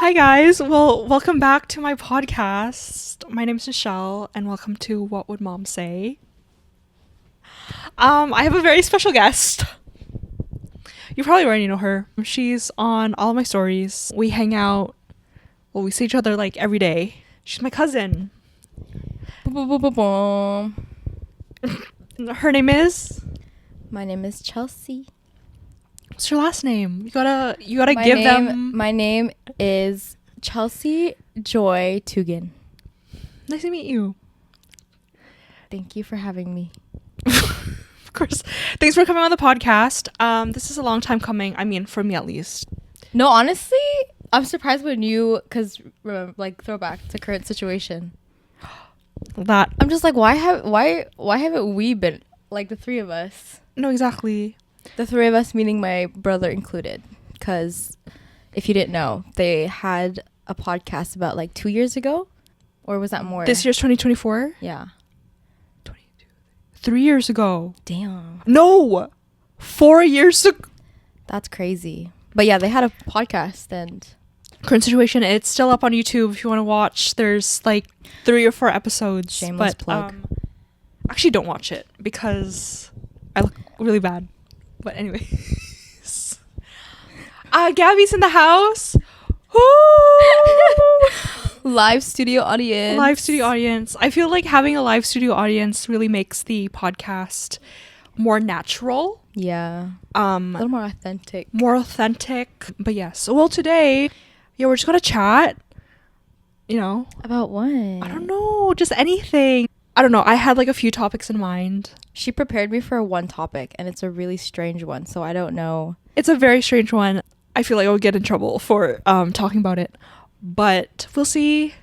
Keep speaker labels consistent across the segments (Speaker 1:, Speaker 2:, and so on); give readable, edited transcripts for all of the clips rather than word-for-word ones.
Speaker 1: Hi guys. Well, welcome back to my podcast. My name is Michelle and welcome to What Would Mom Say? I have a very special guest. You probably already know her. She's on all of my stories. We hang out. Well, we see each other like every day. She's my cousin.
Speaker 2: Boom.
Speaker 1: Her name is?
Speaker 2: My name is Chelsea.
Speaker 1: What's your last name? You gotta give them.
Speaker 2: My name is Chelsea Joy Tugan.
Speaker 1: Nice to meet you.
Speaker 2: Thank you for having me.
Speaker 1: Of course. Thanks for coming on the podcast. This is a long time coming. I mean, for me at least.
Speaker 2: No, honestly, I'm surprised when you, because like throwback to current situation.
Speaker 1: That
Speaker 2: I'm just like, why haven't we been like the three of us?
Speaker 1: no, exactly.
Speaker 2: The three of us, meaning my brother included, because if you didn't know, they had a podcast about like 2 years ago, or was that more?
Speaker 1: This year's 2024.
Speaker 2: Yeah.
Speaker 1: 3 years ago.
Speaker 2: Damn.
Speaker 1: No, 4 years ago.
Speaker 2: That's crazy. But yeah, they had a podcast and
Speaker 1: Current situation. It's still up on YouTube if you want to watch. There's like 3 or 4 episodes.
Speaker 2: Shameless
Speaker 1: but,
Speaker 2: plug.
Speaker 1: Actually, don't watch it because I look really bad. But anyways, Gabby's in the house.
Speaker 2: live studio audience.
Speaker 1: Live studio audience. I feel like having a live studio audience really makes the podcast more natural.
Speaker 2: Yeah. A little more authentic.
Speaker 1: But yes. Well, today, yeah, we're just gonna chat. You know,
Speaker 2: About what?
Speaker 1: I don't know, just anything. I don't know. I had like a few topics in mind.
Speaker 2: She prepared me for one topic and it's a really strange one, so I don't know.
Speaker 1: It's a very strange one. I feel like I would get in trouble for talking about it, but we'll see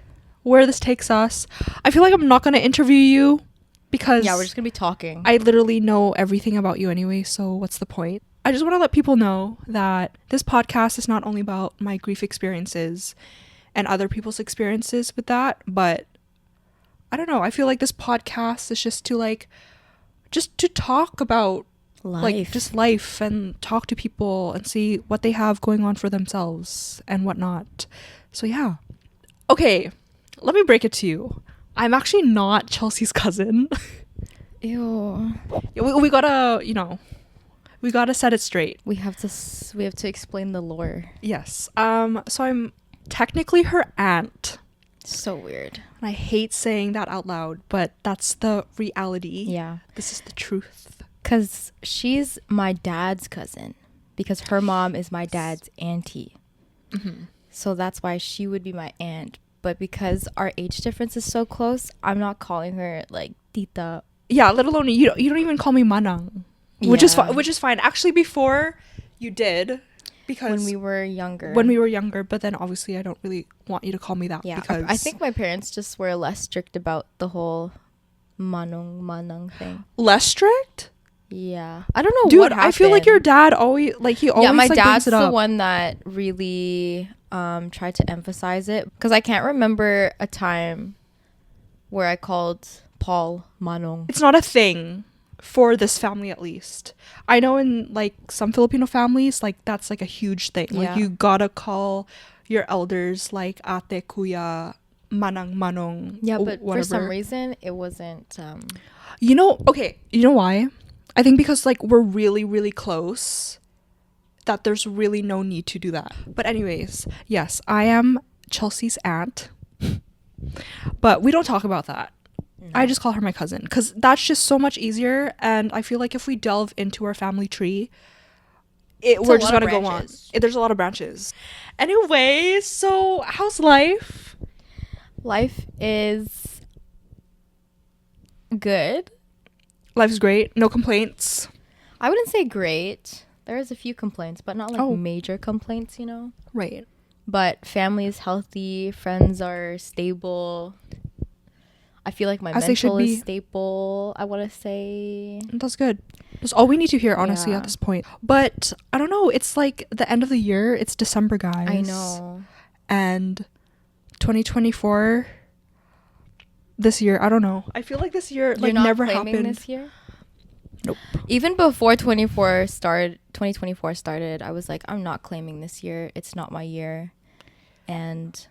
Speaker 1: where this takes us. I feel like I'm not gonna interview you because
Speaker 2: Yeah, we're just gonna be talking.
Speaker 1: I literally know everything about you anyway, so what's the point? I just want to let people know that this podcast is not only about my grief experiences and other people's experiences with that, but I don't know. I feel like this podcast is just to talk about
Speaker 2: Life.
Speaker 1: like just life and talk to people and see what they have going on for themselves and whatnot. So yeah. Okay, let me break it to you. I'm actually not Chelsea's cousin.
Speaker 2: Ew.
Speaker 1: we gotta set it straight.
Speaker 2: We have to explain the lore.
Speaker 1: Yes. So I'm technically her aunt.
Speaker 2: So weird.
Speaker 1: And I hate saying that out loud, but that's the reality.
Speaker 2: Yeah.
Speaker 1: This is the truth.
Speaker 2: Because she's my dad's cousin. Because her mom is my dad's auntie.
Speaker 1: Mm-hmm.
Speaker 2: So that's why she would be my aunt. But because our age difference is so close, I'm not calling her like tita.
Speaker 1: Yeah, let alone you don't even call me manang. Which is fine. Actually, before you did, because
Speaker 2: When we were younger.
Speaker 1: But then obviously I don't really want you to call me that.
Speaker 2: Yeah,
Speaker 1: because
Speaker 2: I think my parents just were less strict about the whole manong thing.
Speaker 1: less strict.
Speaker 2: Yeah, I don't know,
Speaker 1: Dude,
Speaker 2: what
Speaker 1: I feel like
Speaker 2: happened.
Speaker 1: your dad always he always
Speaker 2: Yeah, my
Speaker 1: like,
Speaker 2: dad's
Speaker 1: brings it
Speaker 2: the
Speaker 1: up.
Speaker 2: one that really tried to emphasize it, because I can't remember a time where I called Paul manong.
Speaker 1: It's not a thing for this family, at least. I know in like some Filipino families, like that's like a huge thing. Like
Speaker 2: Yeah.
Speaker 1: you gotta call your elders like ate, kuya, manang,
Speaker 2: Yeah, but
Speaker 1: whatever.
Speaker 2: for some reason it wasn't.
Speaker 1: You know why? I think because like we're really, really close, that there's really no need to do that. But anyways, yes, I am Chelsea's aunt. But we don't talk about that. I just call her my cousin because that's just so much easier. And I feel like if we delve into our family tree, we're just gonna go on. There's a lot of branches. Anyway, so how's life?
Speaker 2: Life is good.
Speaker 1: Life's great. No complaints.
Speaker 2: I wouldn't say great. There's a few complaints, but not like
Speaker 1: Oh.
Speaker 2: major complaints, you know.
Speaker 1: Right.
Speaker 2: But family is healthy, friends are stable. I feel like my
Speaker 1: As they should
Speaker 2: mental is
Speaker 1: be.
Speaker 2: stable, I want to say.
Speaker 1: That's good. That's all we need to hear, honestly,
Speaker 2: Yeah.
Speaker 1: at this point. But I don't know. It's like the end of the year. It's December, guys.
Speaker 2: I know.
Speaker 1: And 2024, this year, I don't know. I feel like this year
Speaker 2: You're not
Speaker 1: never
Speaker 2: claiming
Speaker 1: happened.
Speaker 2: this year?
Speaker 1: Nope.
Speaker 2: Even before 2024 started, I was like, I'm not claiming this year. It's not my year. And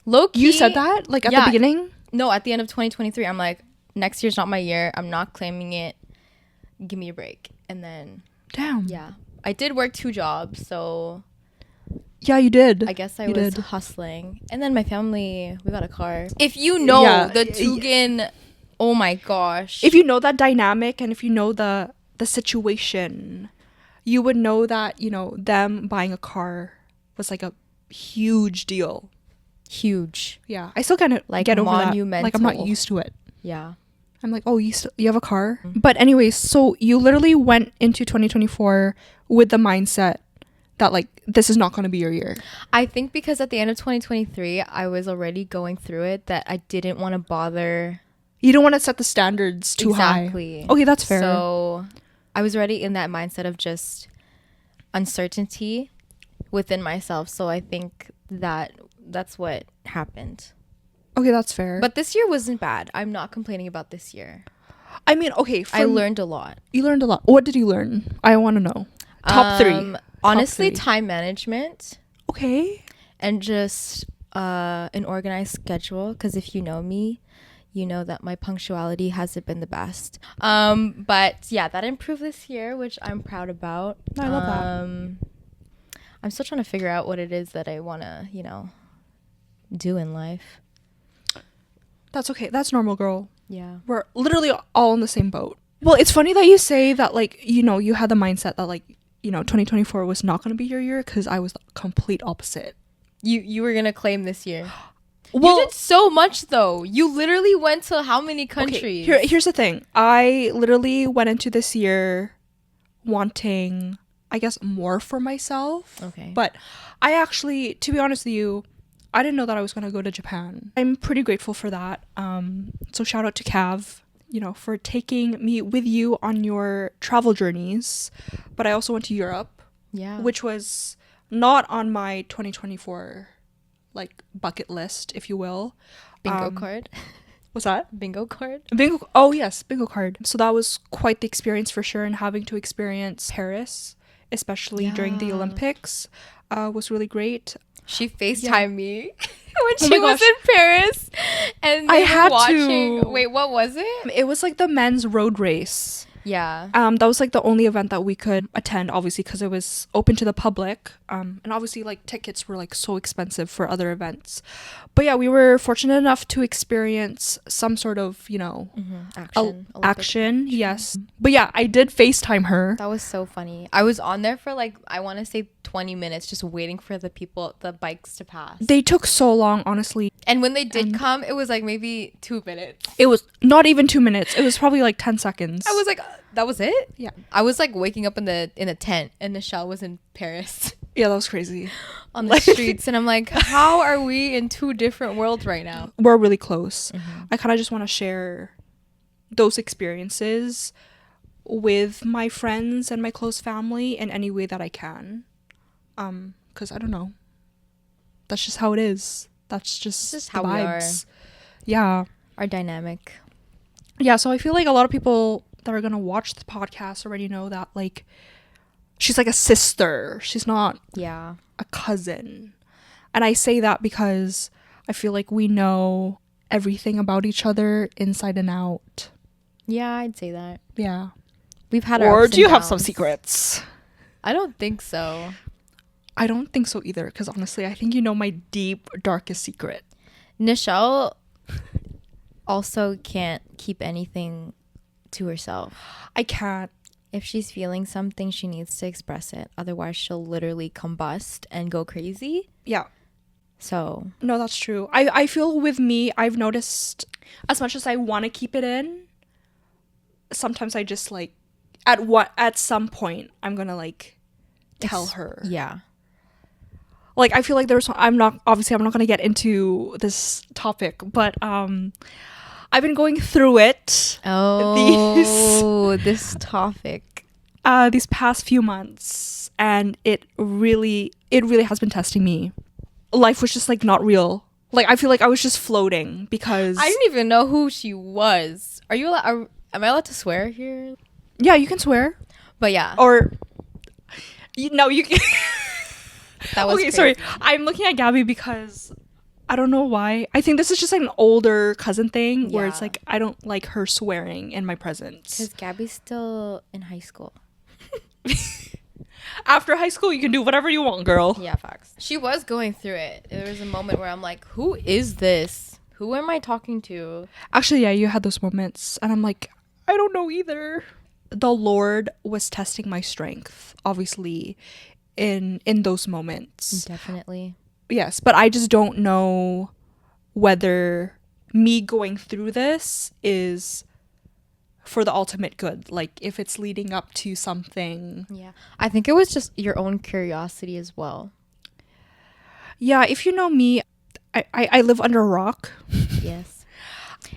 Speaker 2: low key,
Speaker 1: You said that like at the beginning?
Speaker 2: No, at the end of 2023, I'm like, next year's not my year. I'm not claiming it. Give me a break. And then,
Speaker 1: Damn.
Speaker 2: yeah, I did work 2 jobs, so
Speaker 1: Yeah, you did.
Speaker 2: I guess I was hustling. And then my family, we got a car. If you know the Tugin, oh my gosh.
Speaker 1: If you know that dynamic and if you know the situation, you would know that, you know, them buying a car was like a huge deal.
Speaker 2: Huge.
Speaker 1: Yeah. I still kind of like get over that. Like, I'm not used to it.
Speaker 2: Yeah.
Speaker 1: I'm like, oh, you have a car? Mm-hmm. But anyways, so you literally went into 2024 with the mindset that like this is not going to be your year.
Speaker 2: I think because at the end of 2023, I was already going through it that I didn't want to bother.
Speaker 1: You don't want to set the standards too high.
Speaker 2: Exactly.
Speaker 1: Okay, that's fair.
Speaker 2: So I was already in that mindset of just uncertainty within myself. So I think that's what happened.
Speaker 1: Okay, that's fair.
Speaker 2: But this year wasn't bad. I'm not complaining about this year.
Speaker 1: I mean, okay.
Speaker 2: I learned a lot.
Speaker 1: You learned a lot. What did you learn? I want to know. Top 3.
Speaker 2: Honestly, time management.
Speaker 1: Okay.
Speaker 2: And just an organized schedule. Because if you know me, you know that my punctuality hasn't been the best. But yeah, that improved this year, which I'm proud about.
Speaker 1: I love that.
Speaker 2: I'm still trying to figure out what it is that I want to, you know, do in life.
Speaker 1: That's okay. That's normal, girl.
Speaker 2: Yeah.
Speaker 1: We're literally all in the same boat. Well, it's funny that you say that, like, you know, you had the mindset that, like, you know, 2024 was not going to be your year, because I was the complete opposite.
Speaker 2: You were going to claim this year.
Speaker 1: Well,
Speaker 2: you did so much, though. You literally went to how many countries?
Speaker 1: Okay, here's the thing. I literally went into this year wanting, I guess, more for myself.
Speaker 2: Okay.
Speaker 1: But I actually, to be honest with you, I didn't know that I was going to go to Japan. I'm pretty grateful for that. So shout out to Cav, you know, for taking me with you on your travel journeys. But I also went to Europe.
Speaker 2: Yeah.
Speaker 1: Which was not on my 2024, like, bucket list, if you will.
Speaker 2: Bingo card.
Speaker 1: What's that?
Speaker 2: Bingo card?
Speaker 1: Bingo. Oh, yes. Bingo card. So that was quite the experience for sure. And having to experience Paris, especially during the Olympics, was really great.
Speaker 2: She FaceTimed me when she was in Paris, and
Speaker 1: I had
Speaker 2: watching.
Speaker 1: to.
Speaker 2: Wait, what was it?
Speaker 1: It was like the men's road race.
Speaker 2: Yeah.
Speaker 1: That was like the only event that we could attend, obviously, because it was open to the public. And obviously, like, tickets were like so expensive for other events. But yeah, we were fortunate enough to experience some sort of, you know, action. Yes. But yeah, I did FaceTime her.
Speaker 2: That was so funny. I was on there for like, I want to say 20 minutes, just waiting for the bikes to pass.
Speaker 1: They took so long, honestly.
Speaker 2: And when they did come, it was like maybe 2 minutes.
Speaker 1: It was not even 2 minutes. It was probably like 10 seconds.
Speaker 2: I was like, that was it?
Speaker 1: Yeah.
Speaker 2: I was like waking up in the tent, and Nichelle was in Paris.
Speaker 1: Yeah, that was crazy.
Speaker 2: On the streets. And I'm like, how are we in 2 different worlds right now?
Speaker 1: We're really close. I kind of just want to share those experiences with my friends and my close family in any way that I can. Because I don't know. That's just how it is. That's just
Speaker 2: how
Speaker 1: vibes.
Speaker 2: We are.
Speaker 1: Yeah.
Speaker 2: Our dynamic.
Speaker 1: Yeah, so I feel like a lot of people that are going to watch the podcast already know that, like, she's like a sister. She's not a cousin. And I say that because I feel like we know everything about each other inside and out.
Speaker 2: Yeah, I'd say that.
Speaker 1: Yeah.
Speaker 2: We've had our
Speaker 1: Or
Speaker 2: ups
Speaker 1: do you
Speaker 2: and
Speaker 1: have
Speaker 2: downs.
Speaker 1: some secrets?
Speaker 2: I don't think so.
Speaker 1: I don't think so either, because honestly, I think you know my deep, darkest secret.
Speaker 2: Nichelle also can't keep anything to herself.
Speaker 1: I can't.
Speaker 2: If she's feeling something, she needs to express it. Otherwise, she'll literally combust and go crazy.
Speaker 1: Yeah.
Speaker 2: So.
Speaker 1: No, that's true. I feel with me, I've noticed as much as I want to keep it in, sometimes I just like, at some point, I'm going to like tell her.
Speaker 2: Yeah.
Speaker 1: Like, I feel like I'm not going to get into this topic, but I've been going through it.
Speaker 2: Oh, this topic.
Speaker 1: These past few months, and it really has been testing me. Life was just like not real. Like, I feel like I was just floating because
Speaker 2: I didn't even know who she was. Are you allowed? Am I allowed to swear here?
Speaker 1: Yeah, you can swear.
Speaker 2: But yeah.
Speaker 1: Or you can
Speaker 2: That was
Speaker 1: Okay, sorry.
Speaker 2: crazy.
Speaker 1: I'm looking at Gabby because I don't know why. I think this is just like an older cousin thing where it's
Speaker 2: Yeah.
Speaker 1: like I don't like her swearing in my presence.
Speaker 2: Because Gabby's still in high school.
Speaker 1: After high school, you can do whatever you want, girl.
Speaker 2: Yeah, facts. She was going through it. There was a moment where I'm like, who is this? Who am I talking to?
Speaker 1: Actually, yeah, you had those moments, and I'm like, I don't know either. The Lord was testing my strength, obviously, in those moments.
Speaker 2: Definitely.
Speaker 1: Yes, but I just don't know whether me going through this is for the ultimate good. Like if it's leading up to something.
Speaker 2: Yeah. I think it was just your own curiosity as well.
Speaker 1: Yeah, if you know me, I live under a rock.
Speaker 2: Yes.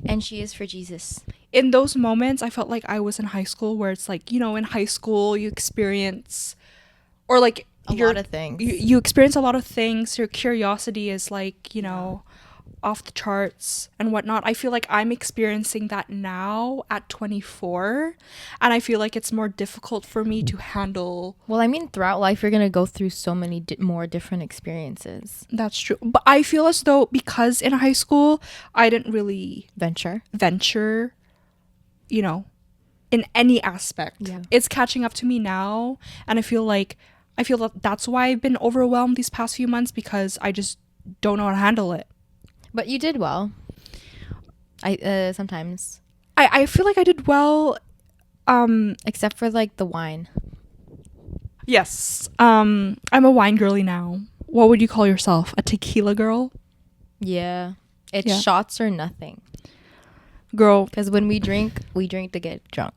Speaker 2: And she is for Jesus.
Speaker 1: In those moments, I felt like I was in high school where it's like, you know, in high school you experience or like
Speaker 2: A lot of things.
Speaker 1: You experience a lot of things. Your curiosity is like, you know, off the charts and whatnot. I feel like I'm experiencing that now at 24, and I feel like it's more difficult for me to handle.
Speaker 2: Well, I mean, throughout life, you're going to go through so many more different experiences.
Speaker 1: That's true. But I feel as though because in high school, I didn't really venture, you know, in any aspect.
Speaker 2: Yeah.
Speaker 1: It's catching up to me now, and I feel that that's why I've been overwhelmed these past few months, because I just don't know how to handle it.
Speaker 2: But you did well. Sometimes.
Speaker 1: I feel like I did well.
Speaker 2: Except for like the wine.
Speaker 1: Yes. I'm a wine girly now. What would you call yourself? A tequila girl?
Speaker 2: Yeah. It's
Speaker 1: Yeah.
Speaker 2: shots or nothing.
Speaker 1: Girl,
Speaker 2: Because when we drink to get drunk.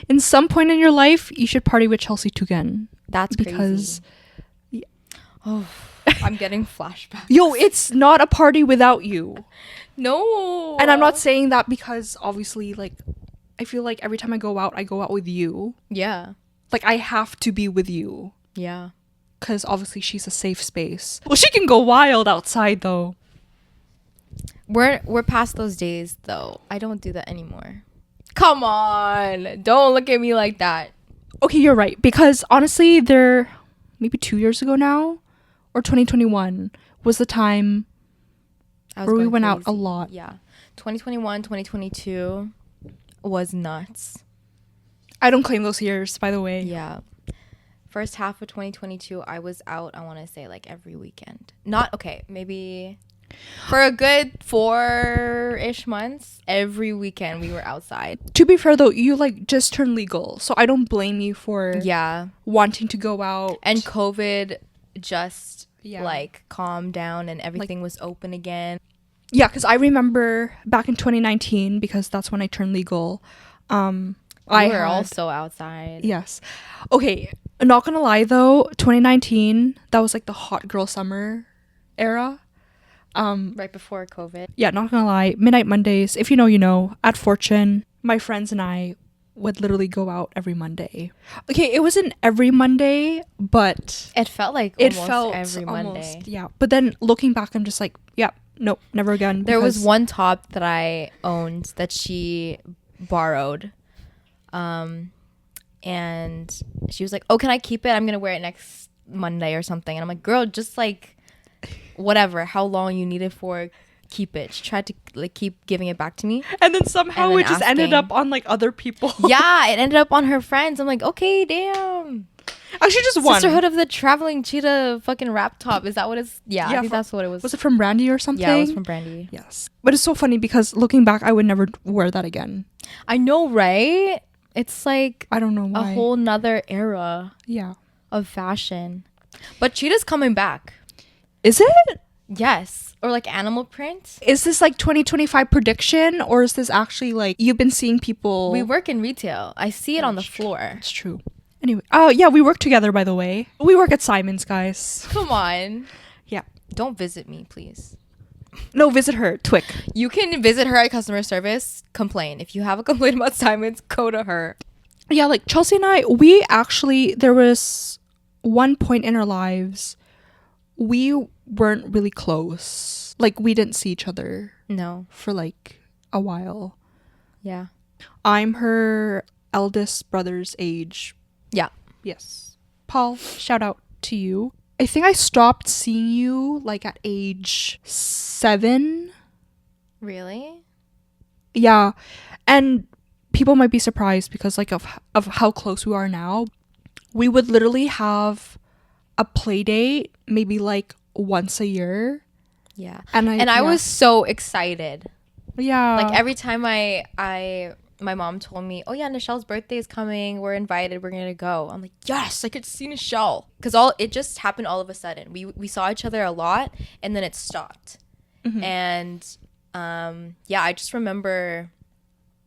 Speaker 1: in some point in your life, you should party with Chelsea Tugen.
Speaker 2: That's
Speaker 1: Because
Speaker 2: crazy. Oh, I'm getting flashbacks.
Speaker 1: yo, it's not a party without you.
Speaker 2: No.
Speaker 1: And I'm not saying that because obviously, like, I feel like every time I go out with you.
Speaker 2: Yeah.
Speaker 1: Like, I have to be with you.
Speaker 2: Yeah.
Speaker 1: Because obviously she's a safe space. Well, she can go wild outside though.
Speaker 2: We're past those days though. I don't do that anymore. Come on. Don't look at me like that.
Speaker 1: Okay, you're right. Because honestly, maybe 2 years ago now, or 2021 was the time where we
Speaker 2: going
Speaker 1: went out a
Speaker 2: crazy.
Speaker 1: lot.
Speaker 2: Yeah. 2021, 2022 was nuts.
Speaker 1: I don't claim those years, by the way.
Speaker 2: Yeah. First half of 2022, I was out, I want to say, like every weekend. Not, okay, maybe for a good 4-ish months, every weekend we were outside.
Speaker 1: To be fair though, you like just turned legal, so I don't blame you for
Speaker 2: Yeah.
Speaker 1: wanting to go out.
Speaker 2: And COVID just
Speaker 1: Yeah.
Speaker 2: like calmed down and everything was open again.
Speaker 1: Yeah, because I remember back in 2019, because that's when I turned legal. I
Speaker 2: We were
Speaker 1: had,
Speaker 2: also outside.
Speaker 1: yes. Okay, not gonna lie though, 2019, that was like the hot girl summer era.
Speaker 2: Right before COVID.
Speaker 1: Yeah, not gonna lie, Midnight Mondays, if you know, you know, at Fortune, my friends and I would literally go out every Monday. Okay, it wasn't every Monday, but
Speaker 2: It felt like
Speaker 1: it
Speaker 2: almost
Speaker 1: felt
Speaker 2: every Monday.
Speaker 1: almost, yeah. But then looking back, I'm just like, yeah, nope, never again.
Speaker 2: There was
Speaker 1: because-
Speaker 2: one top that I owned that she borrowed. And she was like, "Oh, can I keep it? I'm going to wear it next Monday or something." And I'm like, "Girl, just like whatever, how long you need it for, keep it." She tried to like keep giving it back to me.
Speaker 1: and then somehow
Speaker 2: and then
Speaker 1: it just ended
Speaker 2: asking.
Speaker 1: up on like other people.
Speaker 2: Yeah, it ended up on her friends. I'm like, "Okay, damn."
Speaker 1: Actually, just one.
Speaker 2: Sisterhood of the Traveling Cheetah fucking wrap top. Is that what it's? Yeah, I think that's what it was.
Speaker 1: Was it from Brandy or something?
Speaker 2: Yeah, it was from Brandy.
Speaker 1: Yes. But it's so funny because looking back, I would never wear that again.
Speaker 2: I know, right? It's like
Speaker 1: I don't know
Speaker 2: a
Speaker 1: why.
Speaker 2: whole nother era
Speaker 1: Yeah.
Speaker 2: of fashion. But cheetah's coming back.
Speaker 1: Is it?
Speaker 2: Yes. Or like animal print.
Speaker 1: Is this like 2025 prediction, or is this actually like you've been seeing people?
Speaker 2: We work in retail. I see it on the
Speaker 1: That's true.
Speaker 2: floor.
Speaker 1: It's true. Anyway, oh yeah, we work together, by the way. We work at Simon's, guys.
Speaker 2: Come on.
Speaker 1: Yeah.
Speaker 2: Don't visit me, please.
Speaker 1: No, visit her. Twick.
Speaker 2: You can visit her at customer service. Complain. If you have a complaint about Simon's, go to her.
Speaker 1: Yeah, like Chelsea and I, we actually, there was one point in our lives, we weren't really close. Like, we didn't see each other
Speaker 2: No.
Speaker 1: for like a while.
Speaker 2: Yeah.
Speaker 1: I'm her eldest brother's age.
Speaker 2: Yeah.
Speaker 1: Yes. Paul, shout out to you. I think I stopped seeing you like at age 7.
Speaker 2: Really?
Speaker 1: Yeah. And people might be surprised because like of how close we are now. We would literally have a play date maybe like once a year.
Speaker 2: Yeah.
Speaker 1: And
Speaker 2: I was so excited.
Speaker 1: yeah.
Speaker 2: Like every time my mom told me, "Oh yeah, Nichelle's birthday is coming. We're invited. We're gonna go." I'm like, "Yes, I could see Nichelle." Because it just happened all of a sudden. We saw each other a lot, and then it stopped. And yeah, I just remember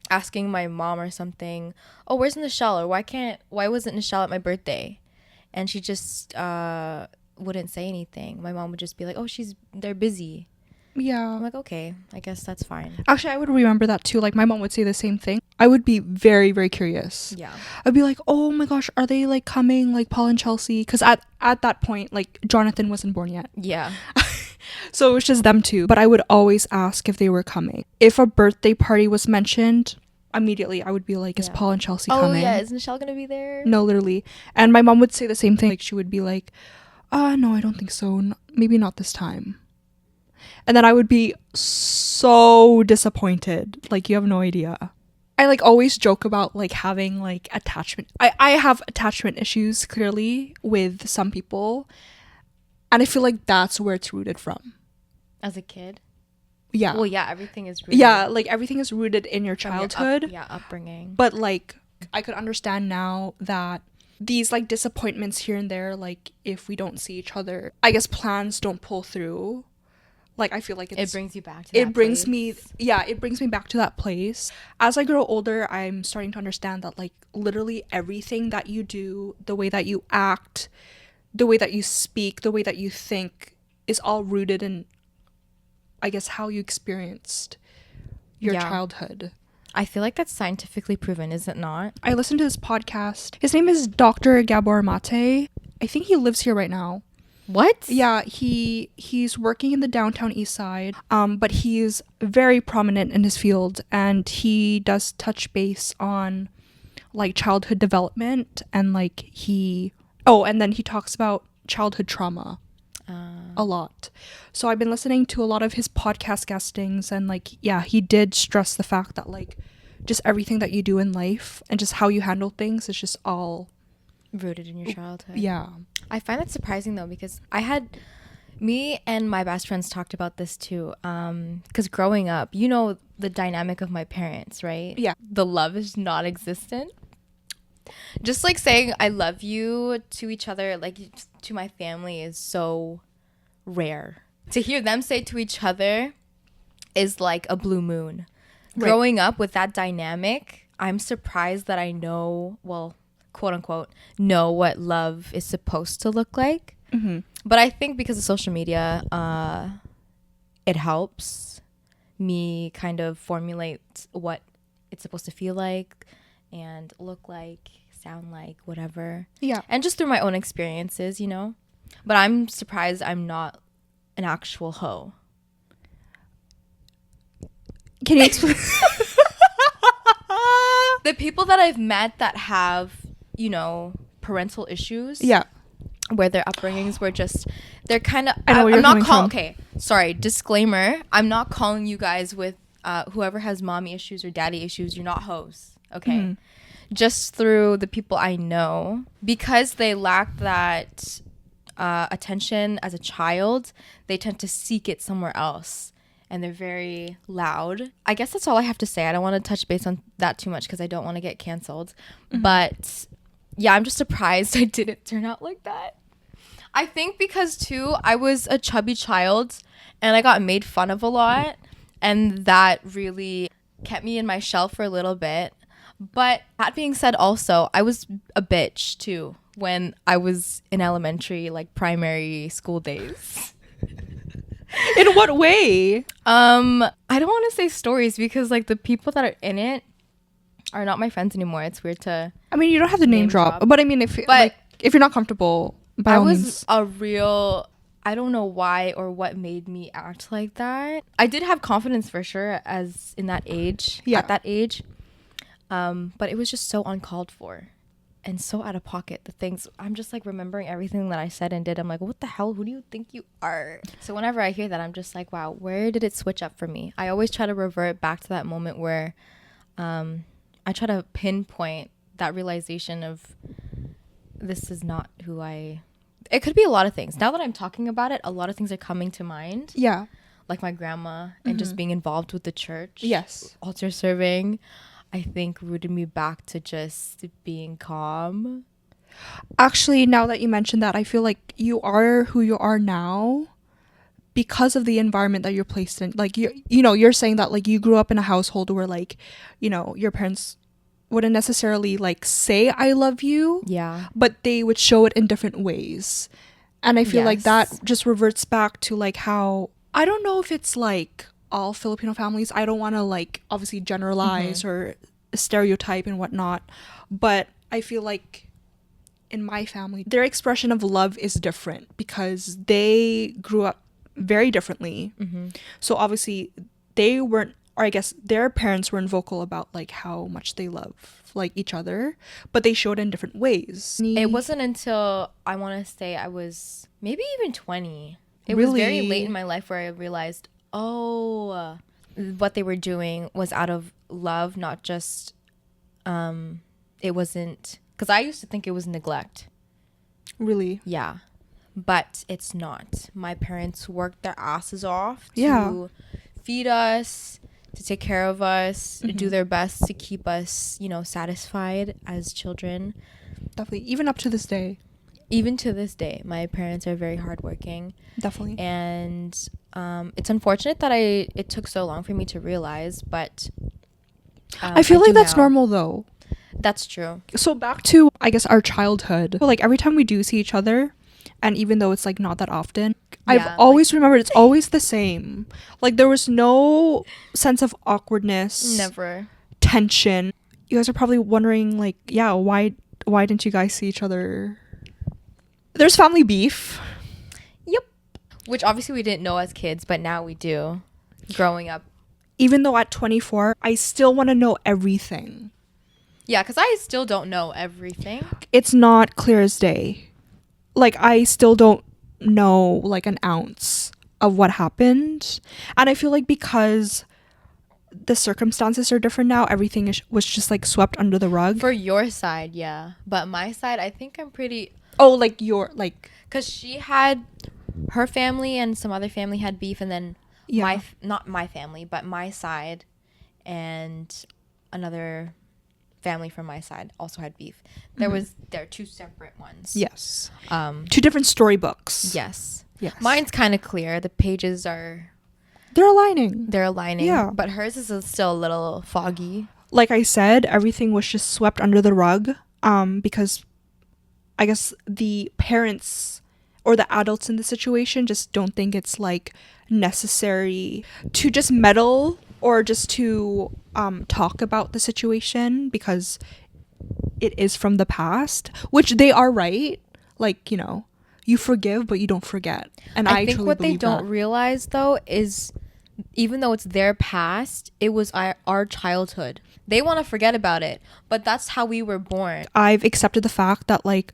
Speaker 2: asking my mom or something, "Oh, where's Nichelle? Or why wasn't Nichelle at my birthday?" And she just wouldn't say anything. My mom would just be like, "Oh, they're busy."
Speaker 1: Yeah.
Speaker 2: I'm like, okay, I guess that's fine.
Speaker 1: Actually, I would remember that too. Like my mom would say the same thing. I would be very, very curious.
Speaker 2: Yeah.
Speaker 1: I'd be like, "Oh my gosh, are they like coming, like Paul and Chelsea?" Because at that point, like Jonathan wasn't born yet.
Speaker 2: Yeah.
Speaker 1: So it was just them two. But I would always ask if they were coming. If a birthday party was mentioned, immediately I would be like, "Is
Speaker 2: Yeah.
Speaker 1: Paul and Chelsea
Speaker 2: Oh
Speaker 1: coming?"
Speaker 2: yeah, is Nichelle gonna be there?
Speaker 1: No, literally. And my mom would say the same thing. Like she would be like, no, I don't think so. Maybe not this time." And then I would be so disappointed. Like you have no idea. I like always joke about like having like attachment. I have attachment issues clearly with some people. And I feel like that's where it's rooted from.
Speaker 2: As a kid?
Speaker 1: Yeah.
Speaker 2: Well, yeah, everything is rooted
Speaker 1: Yeah, like everything is rooted in your
Speaker 2: from your
Speaker 1: childhood.
Speaker 2: upbringing.
Speaker 1: But like I could understand now that these like disappointments here and there, like if we don't see each other, I guess plans don't pull through. Like I feel like
Speaker 2: It brings you back to
Speaker 1: it
Speaker 2: that
Speaker 1: brings
Speaker 2: place.
Speaker 1: it brings me back to that place. As I grow older, I'm starting to understand that like literally everything that you do, the way that you act, the way that you speak, the way that you think is all rooted in, I guess, how you experienced your
Speaker 2: Yeah.
Speaker 1: childhood.
Speaker 2: I feel like that's scientifically proven, is it not?
Speaker 1: I listened to this podcast. His name is Dr. Gabor Mate. I think he lives here right now.
Speaker 2: What?
Speaker 1: Yeah, he's working in the downtown east side, but he's very prominent in his field, and he does touch base on like childhood development, and like and then he talks about childhood trauma a lot. So I've been listening to a lot of his podcast guestings, and like yeah, he did stress the fact that like just everything that you do in life and just how you handle things is just all
Speaker 2: Rooted in your childhood.
Speaker 1: yeah.
Speaker 2: I find that surprising though, because me and my best friends talked about this too. Because growing up, you know the dynamic of my parents, right?
Speaker 1: Yeah.
Speaker 2: The love is not existent. Just like saying I love you to each other, like to my family, is so rare. To hear them say to each other is like a blue moon.
Speaker 1: Right.
Speaker 2: Growing up with that dynamic, I'm surprised that I know, well, quote unquote, know what love is supposed to look like.
Speaker 1: Mm-hmm.
Speaker 2: But I think because of social media, it helps me kind of formulate what it's supposed to feel like and look like, sound like, whatever.
Speaker 1: Yeah.
Speaker 2: And just through my own experiences, you know. But I'm surprised I'm not an actual hoe.
Speaker 1: Can you explain?
Speaker 2: The people that I've met that have, you know, parental issues.
Speaker 1: Yeah.
Speaker 2: Where their upbringings were just, they're kind of,
Speaker 1: I know where
Speaker 2: I'm
Speaker 1: you're
Speaker 2: not
Speaker 1: coming
Speaker 2: calling,
Speaker 1: from.
Speaker 2: okay, sorry, disclaimer, I'm not calling you guys with whoever has mommy issues or daddy issues, you're not hoes, okay?
Speaker 1: Mhm.
Speaker 2: Just through the people I know, because they lack that attention as a child, they tend to seek it somewhere else. And they're very loud. I guess that's all I have to say. I don't want to touch base on that too much because I don't want to get canceled.
Speaker 1: Mm-hmm.
Speaker 2: But yeah, I'm just surprised I didn't turn out like that. I think because too, I was a chubby child and I got made fun of a lot. And that really kept me in my shell for a little bit. But that being said, also, I was a bitch too when I was in elementary, like primary school days.
Speaker 1: In what way?
Speaker 2: I don't want to say stories because like the people that are in it are not my friends anymore. It's weird to.
Speaker 1: I mean, you don't have to name drop, but I mean, if you're not comfortable, by
Speaker 2: I
Speaker 1: all
Speaker 2: was
Speaker 1: means.
Speaker 2: a real. I don't know why or what made me act like that. I did have confidence for sure as in that age.
Speaker 1: Yeah.
Speaker 2: At that age. But it was just so uncalled for. and so out of pocket. The things, I'm just like remembering everything that I said and did. I'm like, what the hell? Who do you think you are? So whenever I hear that, I'm just like, wow, where did it switch up for me? I always try to revert back to that moment where I try to pinpoint that realization of this is not who I. It could be a lot of things. Now that I'm talking about it, a lot of things are coming to mind.
Speaker 1: Yeah.
Speaker 2: Like my grandma and just being involved with the church.
Speaker 1: Yes.
Speaker 2: Altar serving, I think rooted me back to just being calm.
Speaker 1: Actually, now that you mentioned that, I feel like you are who you are now because of the environment that you're placed in. Like, you're saying that, like, you grew up in a household where, like, your parents wouldn't necessarily, like, say I love you.
Speaker 2: Yeah.
Speaker 1: But they would show it in different ways. And I feel like that just reverts back to, like, how, I don't know if it's, like, all Filipino families. I don't want to, like, obviously generalize or stereotype and whatnot. But I feel like in my family, their expression of love is different because they grew up very differently. So obviously they weren't, or I guess their parents weren't vocal about, like, how much they love, like, each other, but they showed in different ways.
Speaker 2: It wasn't until I want to say I was maybe even 20. It was very late in my life where I realized, oh, what they were doing was out of love, not just, it wasn't, because I used to think it was neglect.
Speaker 1: Really?
Speaker 2: Yeah. But it's not. My parents worked their asses off to
Speaker 1: Yeah.
Speaker 2: feed us, to take care of us, to do their best to keep us, satisfied as children.
Speaker 1: Definitely. Even up to this day.
Speaker 2: Even to this day, my parents are very hardworking.
Speaker 1: Definitely.
Speaker 2: And it's unfortunate that it took so long for me to realize, but
Speaker 1: I feel like that's
Speaker 2: now.
Speaker 1: normal though.
Speaker 2: That's true.
Speaker 1: So back to, I guess, our childhood. Like, every time we do see each other, and even though it's, like, not that often, I've always remembered it's always the same. Like, there was no sense of awkwardness.
Speaker 2: Never.
Speaker 1: Tension. You guys are probably wondering, like, yeah, why didn't you guys see each other? There's family beef.
Speaker 2: Yep. Which obviously we didn't know as kids, but now we do. Growing up.
Speaker 1: Even though at 24, I still want to know everything.
Speaker 2: Yeah, because I still don't know everything.
Speaker 1: It's not clear as day. Like, I still don't know, like, an ounce of what happened. And I feel like because the circumstances are different now, everything was just, like, swept under the rug.
Speaker 2: For your side, yeah. But my side, I think I'm pretty...
Speaker 1: Oh, like, your, like...
Speaker 2: Because she had... Her family and some other family had beef, and then not my family, but my side and another family from my side also had beef. There are two separate ones.
Speaker 1: Yes. Two different storybooks.
Speaker 2: Yes.
Speaker 1: Yes.
Speaker 2: Mine's kind of clear. The pages are...
Speaker 1: They're aligning.
Speaker 2: Yeah. But hers is still a little foggy.
Speaker 1: Like I said, everything was just swept under the rug because I guess the parents or the adults in the situation just don't think it's, like, necessary to just meddle or just to talk about the situation because it is from the past, which they are right. Like, you forgive, but you don't forget. And I
Speaker 2: think what they don't realize, though, is even though it's their past, it was our childhood. They want to forget about it, but that's how we were born.
Speaker 1: I've accepted the fact that, like,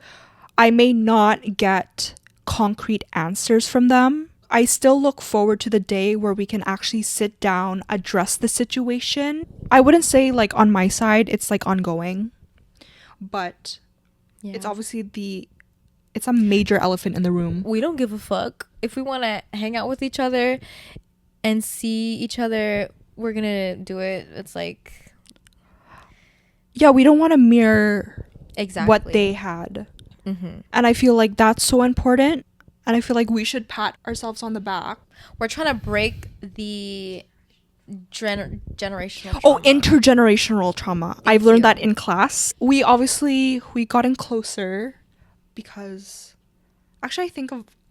Speaker 1: I may not get concrete answers from them. I still look forward to the day where we can actually sit down, address the situation. I wouldn't say, like, on my side, it's, like, ongoing. But it's obviously it's a major elephant in the room.
Speaker 2: We don't give a fuck. If we want to hang out with each other and see each other, we're going to do it. It's like...
Speaker 1: Yeah, we don't want to mirror
Speaker 2: exactly
Speaker 1: what they had. And I feel like that's so important. And I feel like we should pat ourselves on the back.
Speaker 2: We're trying to break the generational trauma.
Speaker 1: Oh, intergenerational trauma. I've learned that in class. We gotten closer because actually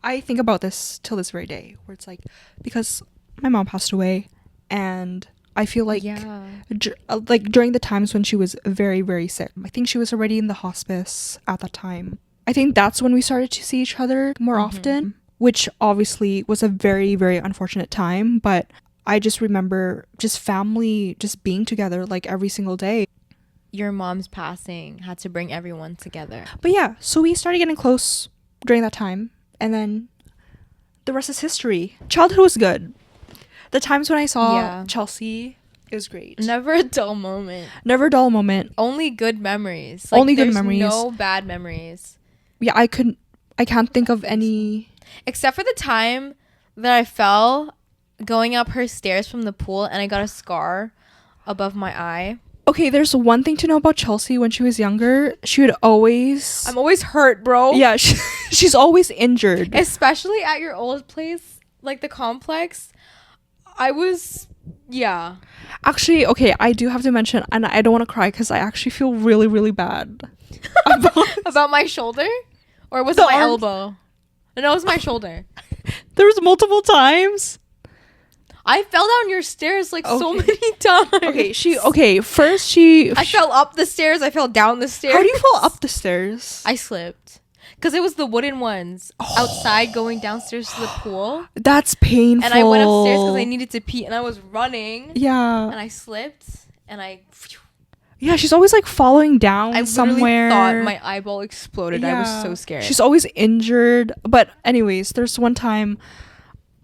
Speaker 1: I think about this till this very day where it's like because my mom passed away and I feel like like during the times when she was very, very sick. I think she was already in the hospice at that time. I think that's when we started to see each other more often, which obviously was a very, very unfortunate time. But I just remember just family just being together like every single day.
Speaker 2: your mom's passing had to bring everyone together.
Speaker 1: But yeah, so we started getting close during that time, and then the rest is history. Childhood was good. The times when I saw Chelsea, it was great.
Speaker 2: Never a dull moment.
Speaker 1: Never a dull moment.
Speaker 2: Only good memories.
Speaker 1: Only good memories.
Speaker 2: No bad memories.
Speaker 1: Yeah, I can't think of any.
Speaker 2: Except for the time that I fell going up her stairs from the pool and I got a scar above my eye.
Speaker 1: Okay, there's one thing to know about Chelsea. When she was younger, she would always...
Speaker 2: I'm always hurt, bro.
Speaker 1: Yeah, she's always injured.
Speaker 2: Especially at your old place, like the complex. I was... Yeah.
Speaker 1: Actually, okay, I do have to mention, and I don't want to cry because I actually feel really, really bad.
Speaker 2: About my shoulder? Or was it my elbow? No, it was my shoulder.
Speaker 1: There was multiple times.
Speaker 2: I fell down your stairs like so many times.
Speaker 1: First she...
Speaker 2: I fell up the stairs. I fell down the stairs.
Speaker 1: How do you fall up the stairs?
Speaker 2: I slipped. Because it was the wooden ones outside going downstairs to the pool.
Speaker 1: That's painful.
Speaker 2: And I went upstairs because I needed to pee and I was running.
Speaker 1: Yeah.
Speaker 2: And I slipped and I...
Speaker 1: Yeah, she's always like falling down somewhere.
Speaker 2: I thought my eyeball exploded. Yeah. I was so scared.
Speaker 1: She's always injured. But anyways, there's one time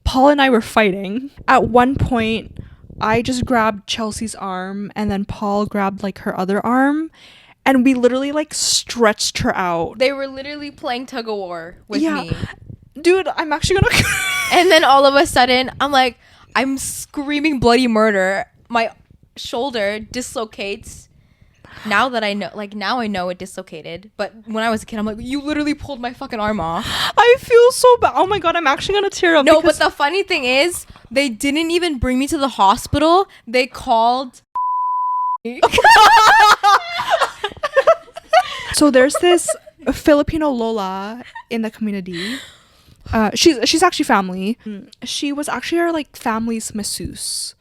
Speaker 1: Paul and I were fighting. At one point, I just grabbed Chelsea's arm and then Paul grabbed like her other arm. And we literally like stretched her out.
Speaker 2: They were literally playing tug of war with me.
Speaker 1: Dude, I'm actually gonna...
Speaker 2: And then all of a sudden, I'm screaming bloody murder. My shoulder dislocates. Now I know it dislocated. But when I was a kid, I'm like, you literally pulled my fucking arm off.
Speaker 1: I feel so bad. Oh my God, I'm actually gonna tear up.
Speaker 2: No, but the funny thing is, they didn't even bring me to the hospital. They called...
Speaker 1: So there's this Filipino Lola in the community. She's actually family. She was actually our like family's masseuse.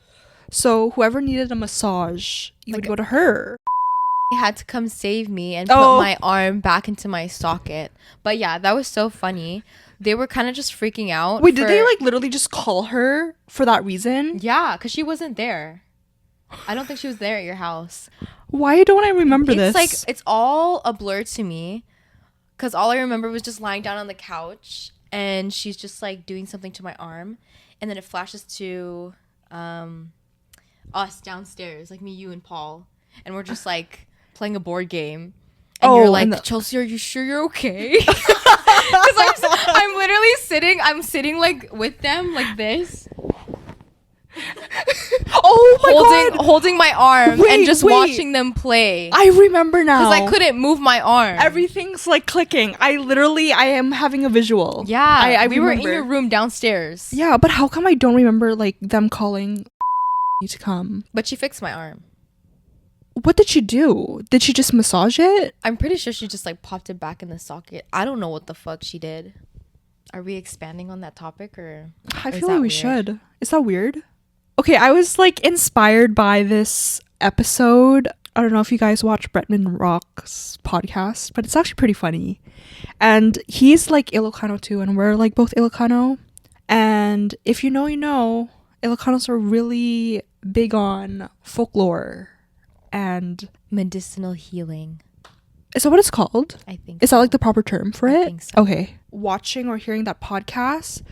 Speaker 1: So whoever needed a massage, you would go to her.
Speaker 2: They had to come save me and put my arm back into my socket. But yeah, that was so funny. They were kind of just freaking out.
Speaker 1: Wait, did they like literally just call her for that reason?
Speaker 2: Yeah, because she wasn't there. I don't think she was there at your house.
Speaker 1: Why don't I remember this?
Speaker 2: Like, it's all a blur to me. Because all I remember was just lying down on the couch and she's just like doing something to my arm. And then it flashes to us downstairs, like me, you, and Paul. And we're just like playing a board game. And you're like, Chelsea, are you sure you're okay? Because I'm literally sitting like with them like this.
Speaker 1: Oh my God.
Speaker 2: Holding my arm and just watching them play.
Speaker 1: I remember now.
Speaker 2: Because I couldn't move my arm.
Speaker 1: Everything's like clicking. I am having a visual.
Speaker 2: Yeah, we were in your room downstairs.
Speaker 1: Yeah, but how come I don't remember like them calling you to come?
Speaker 2: But she fixed my arm.
Speaker 1: What did she do? Did she just massage it?
Speaker 2: I'm pretty sure she just like popped it back in the socket. I don't know what the fuck she did. Are we expanding on that topic or?
Speaker 1: I feel like we should. Is that weird? Okay, I was like inspired by this episode. I don't know if you guys watch Bretman Rock's podcast, but it's actually pretty funny. And he's like Ilocano too, and we're like both Ilocano. And if you know, you know, Ilocanos are really big on folklore and
Speaker 2: medicinal healing.
Speaker 1: Is that what it's called?
Speaker 2: I think.
Speaker 1: Is that like the proper term for it?
Speaker 2: I think so.
Speaker 1: Okay. Watching or hearing that podcast,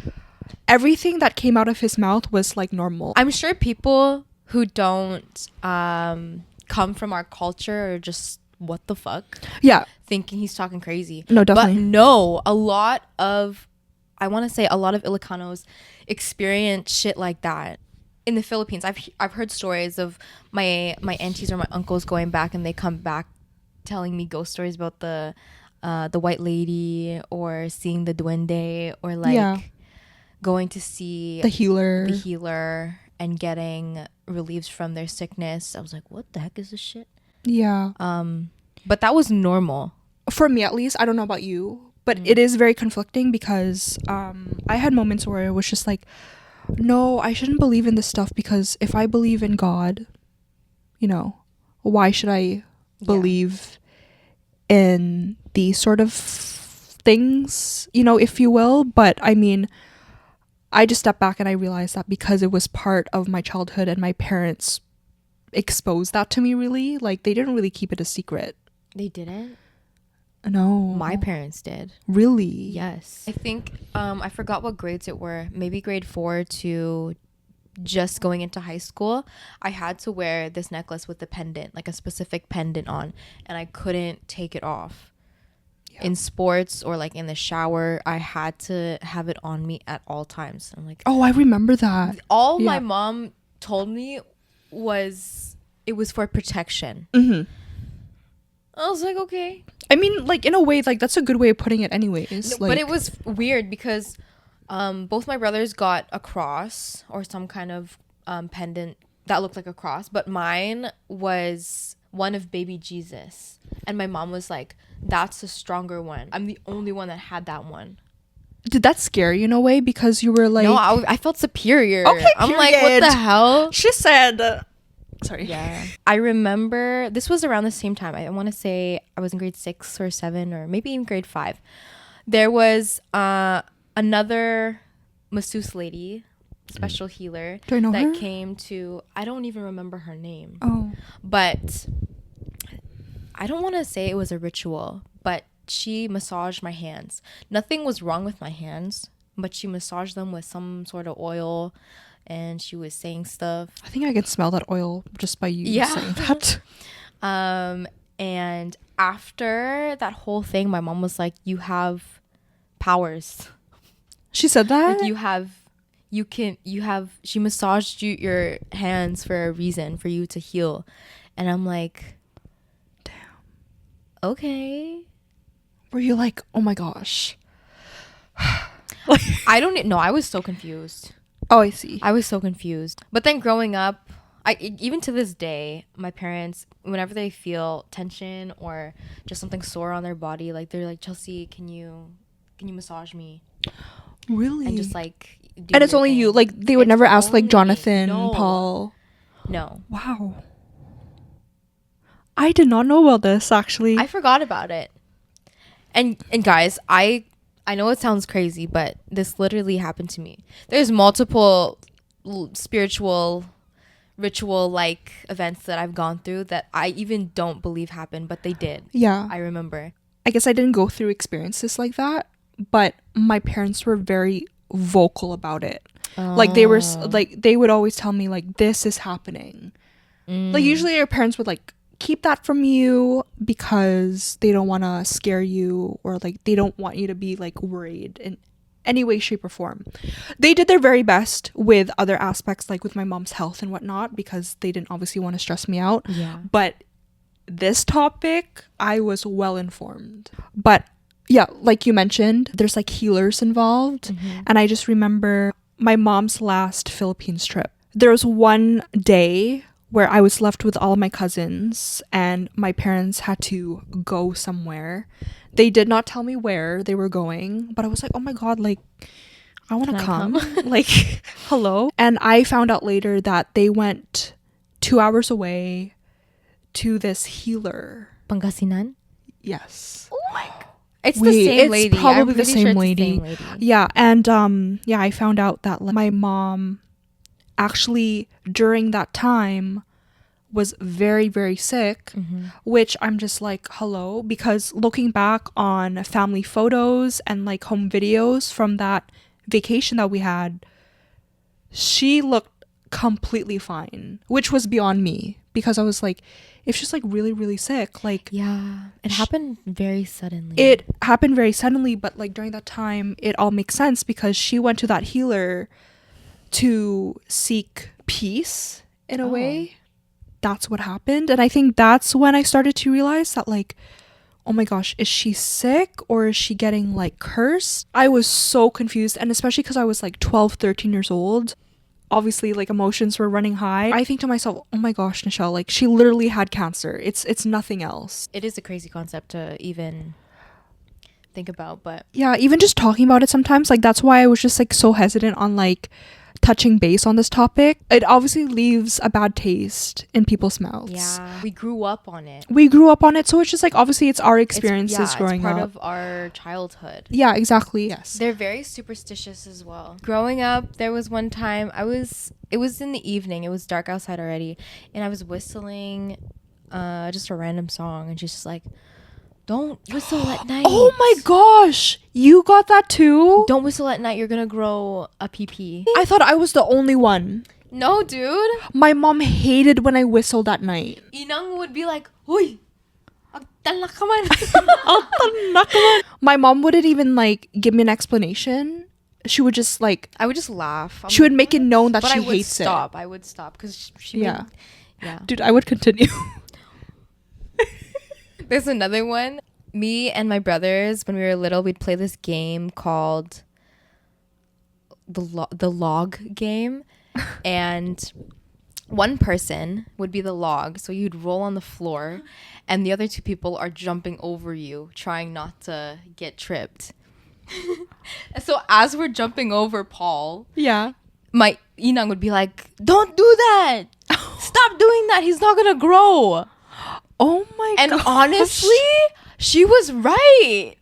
Speaker 1: everything that came out of his mouth was like normal.
Speaker 2: I'm sure people who don't come from our culture are just, what the fuck?
Speaker 1: Yeah.
Speaker 2: Thinking he's talking crazy.
Speaker 1: No, definitely.
Speaker 2: But no, a lot of Ilocanos experience shit like that. In the Philippines, I've heard stories of my aunties or my uncles going back and they come back telling me ghost stories about the white lady or seeing the duende or like going to see
Speaker 1: the healer
Speaker 2: and getting reliefs from their sickness. I was like, what the heck is this shit?
Speaker 1: Yeah.
Speaker 2: But that was normal.
Speaker 1: For me at least. I don't know about you, but it is very conflicting because I had moments where it was just like, no, I shouldn't believe in this stuff because if I believe in God, you know, why should I believe in these sort of things, you know, if you will? But I mean, I just stepped back and I realized that because it was part of my childhood and my parents expose that to me, really. Like, they didn't really keep it a secret.
Speaker 2: They didn't?
Speaker 1: No.
Speaker 2: My parents did.
Speaker 1: Really?
Speaker 2: Yes. I think I forgot what grades it were. Maybe grade 4 to just going into high school. I had to wear this necklace with the pendant, like a specific pendant on, and I couldn't take it off. Yeah. In sports or like in the shower, I had to have it on me at all times. I'm like,
Speaker 1: oh, I remember that.
Speaker 2: All my mom told me was it was for protection.
Speaker 1: Mm-hmm.
Speaker 2: I was like, okay.
Speaker 1: I mean, like, in a way, like, that's a good way of putting it anyways.
Speaker 2: No,
Speaker 1: like,
Speaker 2: but it was weird because both my brothers got a cross or some kind of pendant that looked like a cross, but mine was one of baby Jesus. And my mom was like, that's a stronger one. I'm the only one that had that one.
Speaker 1: Did that scare you in a way? Because you were like...
Speaker 2: No, I felt superior.
Speaker 1: Okay,
Speaker 2: I'm like, what the hell?
Speaker 1: She said... Sorry.
Speaker 2: Yeah. I remember this was around the same time. I want to say I was in grade 6 or 7 or maybe even grade 5. There was another masseuse lady, special healer,
Speaker 1: do I know
Speaker 2: that
Speaker 1: her?
Speaker 2: Came to, I don't even remember her name.
Speaker 1: Oh.
Speaker 2: But I don't want to say it was a ritual, but she massaged my hands. Nothing was wrong with my hands, but she massaged them with some sort of oil. And she was saying stuff.
Speaker 1: I think I could smell that oil just by you saying that.
Speaker 2: And after that whole thing, my mom was like, you have powers.
Speaker 1: She said that?
Speaker 2: Like she massaged your hands for a reason, for you to heal. And I'm like,
Speaker 1: damn.
Speaker 2: Okay.
Speaker 1: Were you like, oh my gosh?
Speaker 2: I don't know. I was so confused.
Speaker 1: Oh, I see.
Speaker 2: I was so confused. But then growing up, even to this day, my parents, whenever they feel tension or just something sore on their body, like they're like, Chelsea, can you massage me?
Speaker 1: Really?
Speaker 2: And just like,
Speaker 1: and it's only you. Like, they would never ask like Jonathan, Paul.
Speaker 2: No.
Speaker 1: Wow. I did not know about this, actually.
Speaker 2: I forgot about it. And guys, I know it sounds crazy, but this literally happened to me. There's multiple spiritual ritual like events that I've gone through that I even don't believe happened, but they did.
Speaker 1: Yeah.
Speaker 2: I remember.
Speaker 1: I guess I didn't go through experiences like that, but my parents were very vocal about it. Like, they were like, they would always tell me like, this is happening. Like, usually your parents would like keep that from you because they don't want to scare you, or like they don't want you to be like worried in any way, shape, or form. They did their very best with other aspects, like with my mom's health and whatnot, because they didn't obviously want to stress me out.
Speaker 2: Yeah.
Speaker 1: But this topic, I was well informed. But yeah, like you mentioned, there's like healers involved. And I just remember my mom's last Philippines trip. There was one day where I was left with all of my cousins and my parents had to go somewhere. They did not tell me where they were going, but I was like, oh my God, like, I want to come. Like, hello. And I found out later that they went 2 hours away to this healer.
Speaker 2: Pangasinan?
Speaker 1: Yes.
Speaker 2: Oh my God. It's the same lady.
Speaker 1: It's probably the same
Speaker 2: sure
Speaker 1: lady. Yeah. And I found out that my mom actually during that time was very, very sick, which I'm just like, hello, because looking back on family photos and like home videos from that vacation that we had, she looked completely fine, which was beyond me, because I was like, if she's like really, really sick, like,
Speaker 2: yeah, it happened very suddenly.
Speaker 1: It happened very suddenly, but like during that time, it all makes sense because she went to that healer to seek peace in a way. That's what happened. And I think that's when I started to realize that like, oh my gosh, is she sick or is she getting like cursed? I was so confused, and especially because I was like 12, 13 years old. Obviously, like, emotions were running high. I think to myself, oh my gosh, Nichelle, like, she literally had cancer. It's nothing else.
Speaker 2: It is a crazy concept to even think about, but
Speaker 1: Yeah, even just talking about it sometimes, like that's why I was just like so hesitant on like touching base on this topic. It obviously leaves a bad taste in people's mouths.
Speaker 2: yeah, we grew up on it.
Speaker 1: We grew up on it, so it's just like obviously it's our experiences
Speaker 2: It's
Speaker 1: growing
Speaker 2: part
Speaker 1: up.
Speaker 2: of our childhood.
Speaker 1: Yeah, exactly. Yes.
Speaker 2: They're very superstitious as well. Growing up, there was one time it was in the evening, it was dark outside already, and I was whistling just a random song, and she's just like, don't whistle at night.
Speaker 1: Oh my gosh, you got that too?
Speaker 2: Don't whistle at night, you're gonna grow a PP.
Speaker 1: I thought I was the only one.
Speaker 2: No, dude.
Speaker 1: My mom hated when I whistled at night.
Speaker 2: Inang would be like, Huy, agtalak ka man."
Speaker 1: My mom wouldn't even like give me an explanation. She would just like
Speaker 2: I would just laugh.
Speaker 1: she would make it known that
Speaker 2: but
Speaker 1: she
Speaker 2: I would
Speaker 1: hates
Speaker 2: stop. I would stop because she
Speaker 1: Yeah.
Speaker 2: yeah.
Speaker 1: Dude, I would continue.
Speaker 2: There's another one. Me and my brothers, when we were little, we'd play this game called the log game, and one person would be the log, so you'd roll on the floor, and the other two people are jumping over you, trying not to get tripped. So as we're jumping over Paul,
Speaker 1: Yeah.
Speaker 2: my Inang would be like, "Don't do that! Stop doing that! He's not gonna grow."
Speaker 1: Oh my god.
Speaker 2: And honestly, she was right.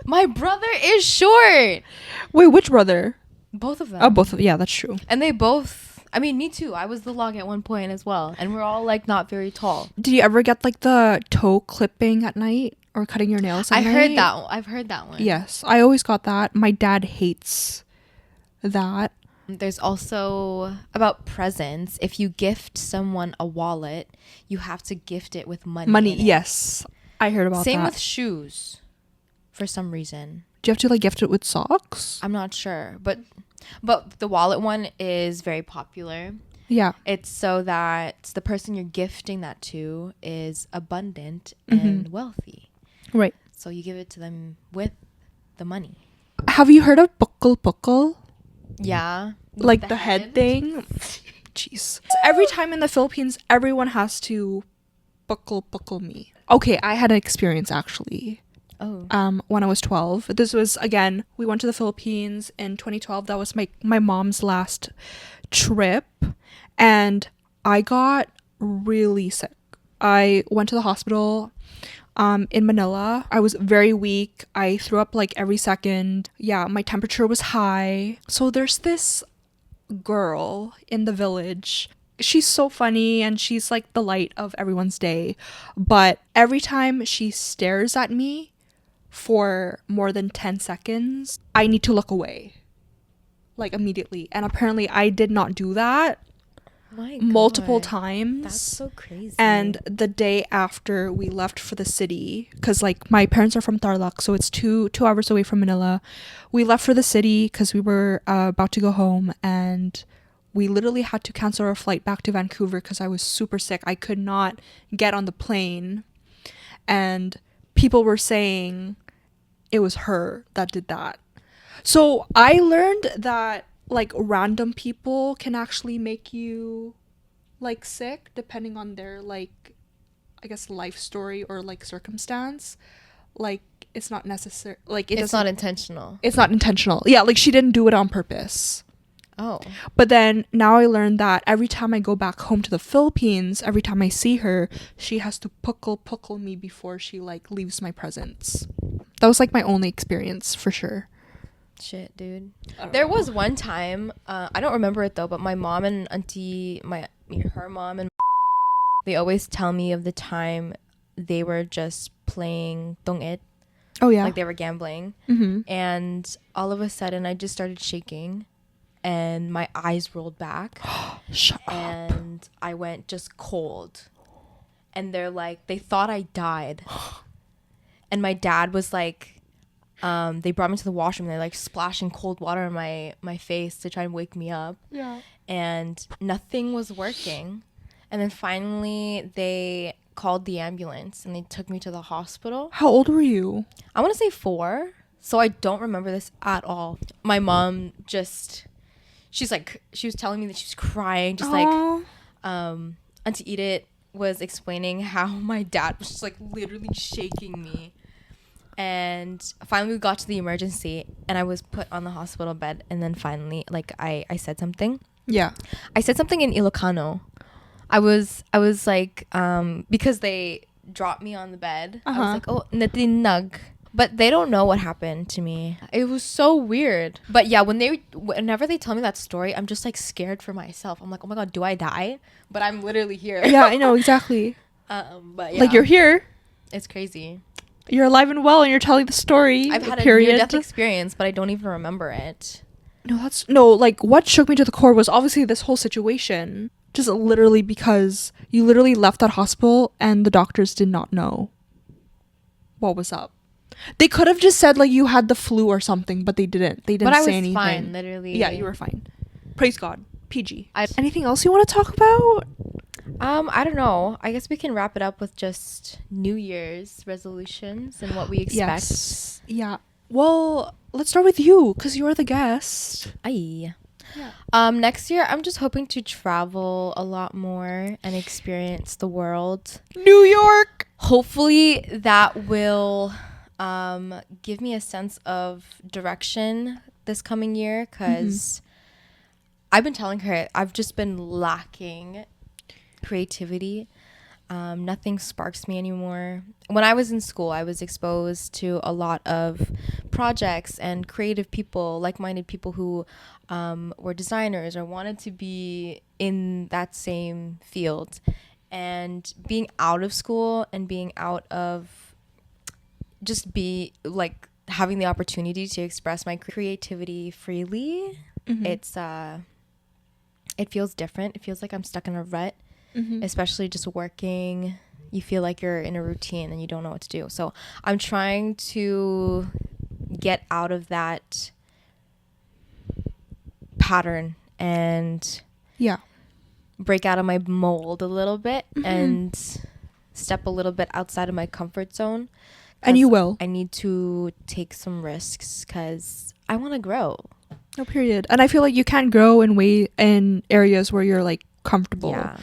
Speaker 2: My brother is short.
Speaker 1: Wait, which brother?
Speaker 2: Both of them.
Speaker 1: Oh, both of yeah, that's true.
Speaker 2: And they both, I mean, me too. I was the log at one point as well. And we're all like not very tall.
Speaker 1: Did you ever get like the toe clipping at night or cutting your nails at
Speaker 2: I
Speaker 1: night?
Speaker 2: heard that one. I've heard that one.
Speaker 1: Yes, I always got that. My dad hates that.
Speaker 2: There's also about presents. If you gift someone a wallet, you have to gift it with money.
Speaker 1: Money,
Speaker 2: in it.
Speaker 1: yes. I heard about
Speaker 2: Same
Speaker 1: that.
Speaker 2: with shoes for some reason.
Speaker 1: Do you have to like gift it with socks?
Speaker 2: I'm not sure. But the wallet one is very popular.
Speaker 1: Yeah.
Speaker 2: It's so that the person you're gifting that to is abundant
Speaker 1: Mm-hmm.
Speaker 2: and wealthy.
Speaker 1: Right.
Speaker 2: So you give it to them with the money.
Speaker 1: Have you heard of pukul pukul?
Speaker 2: Yeah.
Speaker 1: Like the head thing? Jeez. So every time in the Philippines, everyone has to pukul pukul me. Okay, I had an experience actually.
Speaker 2: Oh.
Speaker 1: When I was 12. This was again, we went to the Philippines in 2012. That was my mom's last trip, and I got really sick. I went to the hospital in Manila. I was very weak. I threw up like every second. Yeah, my temperature was high. So there's this girl in the village. She's so funny and she's like the light of everyone's day. But every time she stares at me for more than 10 seconds, I need to look away. Like immediately. And apparently I did not do that
Speaker 2: My
Speaker 1: multiple
Speaker 2: God.
Speaker 1: times.
Speaker 2: That's so crazy.
Speaker 1: And the day after we left for the city, because like my parents are from Tarlac, so it's two hours away from Manila. We left for the city because we were about to go home, and we literally had to cancel our flight back to Vancouver because I was super sick. I could not get on the plane, and people were saying it was her that did that. So I learned that like random people can actually make you like sick depending on their like I guess life story or like circumstance. Like it's not necessary, like
Speaker 2: it's not intentional.
Speaker 1: it's not intentional. Yeah, like she didn't do it on purpose.
Speaker 2: Oh.
Speaker 1: But then now I learned that every time I go back home to the Philippines, every time I see her, she has to pukul me before she like leaves my presence. That was like my only experience for sure.
Speaker 2: Shit, dude. There was one time, I don't remember it though, but my mom and auntie, her mom and they always tell me of the time they were just playing tongit,
Speaker 1: Oh yeah.
Speaker 2: like they were gambling,
Speaker 1: Mm-hmm.
Speaker 2: and all of a sudden I just started shaking, and my eyes rolled back,
Speaker 1: Shut up.
Speaker 2: and I went just cold, and they thought I died, and my dad was like. They brought me to the washroom. They're like splashing cold water on my face to try and wake me up.
Speaker 1: Yeah.
Speaker 2: And nothing was working. And then finally they called the ambulance and they took me to the hospital.
Speaker 1: How old were you?
Speaker 2: I want to say 4. So I don't remember this at all. My mom she was telling me that she was crying, just
Speaker 1: Aw.
Speaker 2: like Auntie Edith was explaining how my dad was just like literally shaking me. And finally we got to the emergency and I was put on the hospital bed, and then finally like I said something.
Speaker 1: Yeah.
Speaker 2: I said something in Ilocano. I was like because they dropped me on the bed. I was like, oh, natinag. But they don't know what happened to me. It was so weird. But yeah, whenever they tell me that story, I'm just like scared for myself. I'm like, oh my god, do I die? But I'm literally here.
Speaker 1: Yeah, I know, exactly.
Speaker 2: But yeah,
Speaker 1: Like, you're here,
Speaker 2: it's crazy.
Speaker 1: you're alive and well, and you're telling the story.
Speaker 2: I've had a
Speaker 1: period.
Speaker 2: near-death experience, but I don't even remember it.
Speaker 1: No, like, what shook me to the core was obviously this whole situation. Just literally because you literally left that hospital and the doctors did not know what was up. They could have just said like you had the flu or something, but they didn't. They didn't
Speaker 2: But I
Speaker 1: say
Speaker 2: was
Speaker 1: anything.
Speaker 2: fine, literally.
Speaker 1: Yeah, you were fine. Praise God. PG.
Speaker 2: I-
Speaker 1: Anything else you want to talk about?
Speaker 2: I don't know. I guess we can wrap it up with just New Year's resolutions and what we expect.
Speaker 1: Yes. Yeah. Well, let's start with you because you're the guest.
Speaker 2: Aye.
Speaker 1: Yeah.
Speaker 2: Next year I'm just hoping to travel a lot more and experience the world.
Speaker 1: New York.
Speaker 2: Hopefully that will give me a sense of direction this coming year, because I've been telling her I've just been lacking creativity. Nothing sparks me anymore. When I was in school, I was exposed to a lot of projects and creative people, like-minded people who were designers or wanted to be in that same field. And being out of school and being out of having the opportunity to express my creativity freely, it feels different. It feels like I'm stuck in a rut. Especially just working, you feel like you're in a routine and you don't know what to do. So I'm trying to get out of that pattern and break out of my mold a little bit and step a little bit outside of my comfort zone.
Speaker 1: And you will.
Speaker 2: I need to take some risks because I want to grow.
Speaker 1: No, period. And I feel like you can't grow in areas where you're like comfortable.
Speaker 2: Yeah.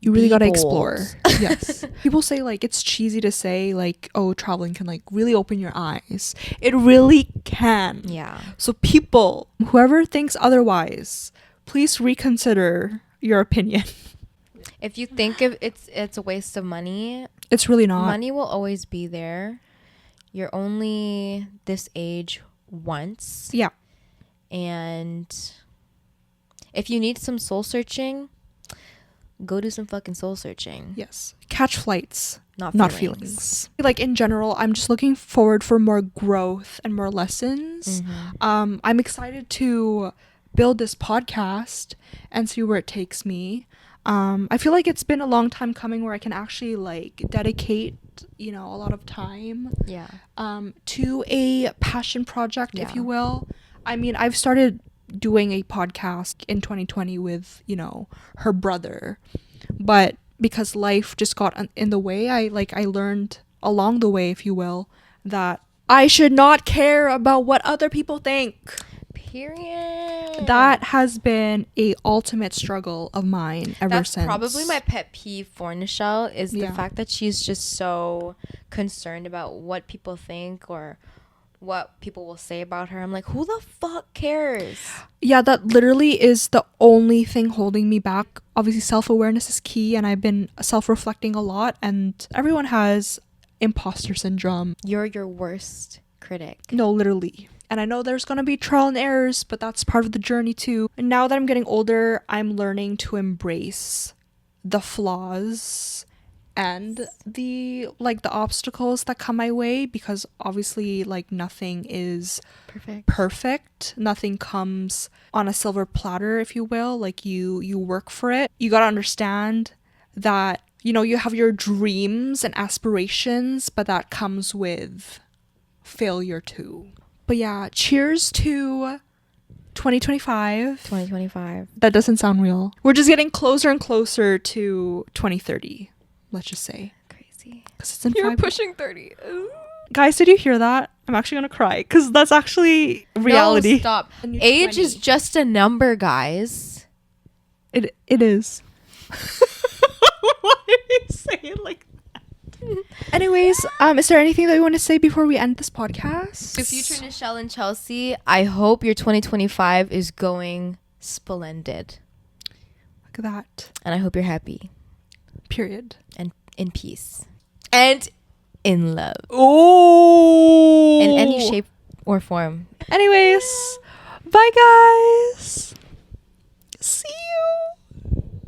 Speaker 1: You really got to
Speaker 2: bold.
Speaker 1: explore. Yes. People say like it's cheesy to say like, oh, traveling can like really open your eyes. It really can.
Speaker 2: Yeah.
Speaker 1: So people, whoever thinks otherwise, please reconsider your opinion.
Speaker 2: If you think it's a waste of money,
Speaker 1: It's really not.
Speaker 2: money will always be there. You're only this age once.
Speaker 1: Yeah.
Speaker 2: And if you need some soul searching, go do some fucking soul searching.
Speaker 1: Yes. Catch flights,
Speaker 2: Not
Speaker 1: not
Speaker 2: feelings.
Speaker 1: feelings. Like in general, I'm just looking forward for more growth and more lessons. I'm excited to build this podcast and see where it takes me. I feel like it's been a long time coming where I can actually like dedicate, a lot of time
Speaker 2: Yeah.
Speaker 1: to a passion project, if
Speaker 2: Yeah.
Speaker 1: you will. I mean, I've started doing a podcast in 2020 with, her brother. But because life just got in the way, I learned along the way, if you will, that I should not care about what other people think.
Speaker 2: Period.
Speaker 1: That has been a ultimate struggle of mine ever since.
Speaker 2: That's probably my pet peeve for Nichelle is the
Speaker 1: Yeah.
Speaker 2: fact that she's just so concerned about what people think or what people will say about her. I'm like, who the fuck cares?
Speaker 1: Yeah, that literally is the only thing holding me back. Obviously, self-awareness is key, and I've been self-reflecting a lot, and everyone has imposter syndrome.
Speaker 2: You're your worst critic.
Speaker 1: No, literally. And I know there's gonna be trial and errors, but that's part of the journey too. And now that I'm getting older, I'm learning to embrace the flaws and the obstacles that come my way, because obviously nothing is perfect. Nothing comes on a silver platter, if you will. Like you work for it. You gotta understand that you have your dreams and aspirations, but that comes with failure too. But yeah, cheers to 2025.
Speaker 2: 2025.
Speaker 1: That doesn't sound real. We're just getting closer and closer to 2030. Let's just say.
Speaker 2: Crazy.
Speaker 1: Because it's in
Speaker 2: You're
Speaker 1: 5
Speaker 2: pushing 30.
Speaker 1: Guys, did you hear that? I'm actually gonna cry because that's actually reality.
Speaker 2: No, stop.
Speaker 1: When you're
Speaker 2: Age
Speaker 1: 20.
Speaker 2: is just a number, guys.
Speaker 1: It is. Why did you say it like that? Anyways, is there anything that you want to say before we end this podcast?
Speaker 2: To future Nichelle and Chelsea, I hope your 2025 is going splendid.
Speaker 1: Look at that.
Speaker 2: And I hope you're happy.
Speaker 1: Period.
Speaker 2: And in peace. And in love.
Speaker 1: Oh.
Speaker 2: In any shape or form.
Speaker 1: Anyways, bye guys. See